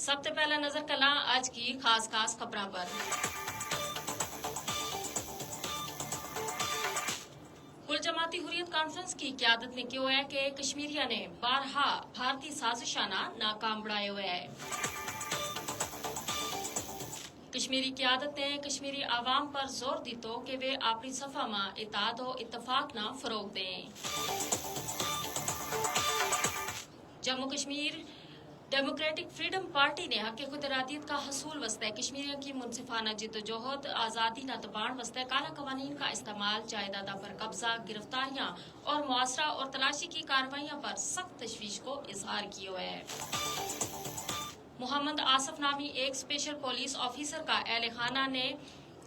سب سے پہلا نظر کلاں آج کی خاص خبروں پر۔ کل جماعتی حریت کانفرنس کی قیادت نے کیوں ہے کہ کشمیریہ نے بارہا بھارتی سازشانہ ناکام بڑھائے ہوئے ہے۔ کشمیری قیادت نے کشمیری عوام پر زور دیتو کہ وہ اپنی صفحہ میں اتحاد و اتفاق نہ فروغ دیں۔ Jammu Kashmir democratic freedom party نے حق خود ارادیت کا حصول وسطے کشمیریوں کی منصفانہ جدوجہد آزادی نہ دبان وسطے کالا قوانین کا استعمال، جائیدادوں پر قبضہ، گرفتاریاں اور محاصرہ اور تلاشی کی کارروائیوں پر سخت تشویش کو اظہار کیا ہے۔ محمد آصف نامی ایک اسپیشل پولیس آفیسر کا اہل خانہ نے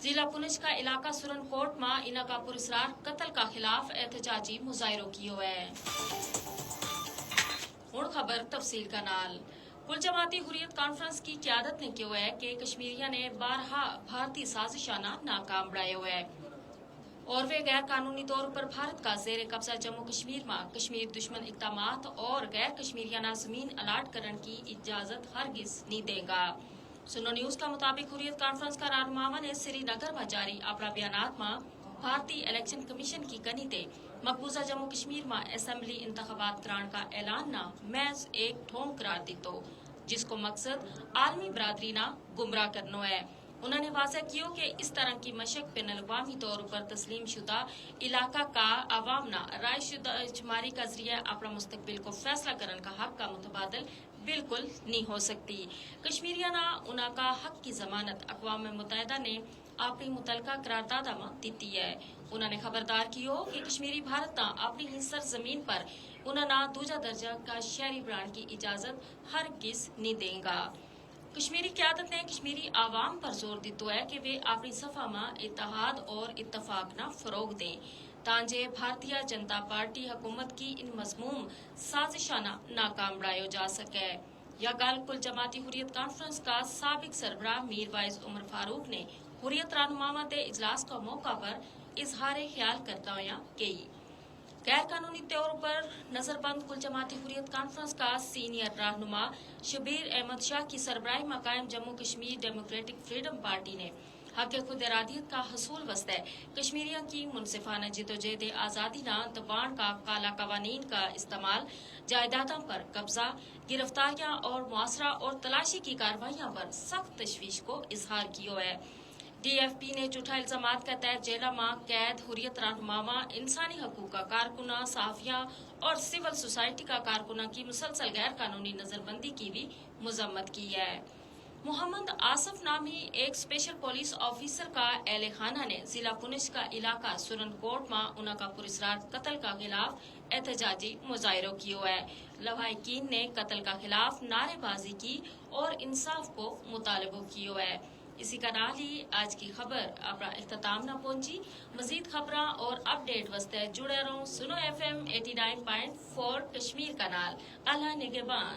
ضلع پونچھ کا علاقہ سرن کوٹ میں انہاں کا پراسرار قتل کا خلاف احتجاجی مظاہرہ کیا ہے۔ ہن خبر تفصیل کا نال۔ کل جماعتی حریت کانفرنس کی قیادت نے کیوں ہے کہ کشمیریہ نے بارہا بھارتی سازشانہ ناکام بڑھائے ہوئے ہے اور وہ غیر قانونی طور پر بھارت کا زیر قبضہ جموں کشمیر میں کشمیر دشمن اقدامات اور غیر کشمیریانہ زمین الاٹ کرنے کی اجازت ہرگز نہیں دے گا۔ سنو نیوز کا مطابق حریت کانفرنس کا رہنماؤں نے سری نگر میں جاری اپنا بیانات میں بھارتی الیکشن کمیشن کی کنی تے مقبوضہ جموں کشمیر میں اسمبلی انتخابات کران کا اعلان نہ محض ایک ڈھونگ قرار دیتو، جس کو مقصد عالمی برادری نہ گمراہ کرنا ہے۔ انہوں نے واضح کیا کہ اس طرح کی مشق بین الاقوامی طور پر تسلیم شدہ علاقہ کا عوام نہ رائے شماری کا ذریعہ اپنا مستقبل کو فیصلہ کرنے کا حق کا متبادل بالکل نہیں ہو سکتی۔ کشمیریہ نہ انہاں کا حق کی ضمانت اقوام متحدہ نے اپنی متعلقہ قرارداد میں دیتی ہے۔ انہوں نے خبردار کیا کہ کشمیری بھارت نہ اپنی ہی سرزمین پر انہاں نہ دوجا درجہ کا شہری بنانے کی اجازت ہرگز نہیں دے گا۔ کشمیری قیادت نے کشمیری عوام پر زور دیتو ہے کہ وہ اپنی صفحہ میں اتحاد اور اتفاق نہ فروغ دیں تاکہ بھارتیہ جنتا پارٹی حکومت کی ان مذموم سازشانہ ناکام بڑھایا جا سکے۔ یہ گل کل جماعتی حریت کانفرنس کا سابق سربراہ میر وائز عمر فاروق نے حریت رہنماؤں کے اجلاس کا موقع پر اظہار خیال کرتا ہوا کی۔ غیر قانونی طور پر نظر بند کل جماعتی حریت کانفرنس کا سینئر رہنما شبیر احمد شاہ کی سربراہی میں قائم Jammu Kashmir democratic freedom party نے حق خود ارادیت کا حصول وسطے کشمیریوں کی منصفانہ جدوجہد آزادی نہ دبان کا کالا قوانین کا استعمال، جائیدادوں پر قبضہ، گرفتاریاں اور محاصرہ اور تلاشی کی کارروائیوں پر سخت تشویش کو اظہار کیا ہے۔ ڈی ایف پی نے جھوٹا الزامات کے تحت جیلوں میں قید حریت رہنماؤں، انسانی حقوق کا کارکنوں، صحافیوں اور سول سوسائٹی کا کارکنوں کی مسلسل غیر قانونی نظر بندی کی بھی مذمت کی ہے۔ محمد آصف نامی ایک اسپیشل پولیس آفیسر کا اہل خانہ نے ضلع پونچھ کا علاقہ سرن کوٹ میں انہاں کا پراسرار قتل کا خلاف احتجاجی مظاہرہ کیا ہے۔ لواحقین نے قتل کا خلاف نعرے بازی کی اور انصاف کو مطالبہ کیا ہے۔ اسی کا نال ہی آج کی خبر اپنا اختتام نہ پہنچی۔ مزید خبراں اور اپڈیٹ واسطے جڑے رہو سنو FM 89.4 کشمیر کا نال۔ اللہ نگہبان۔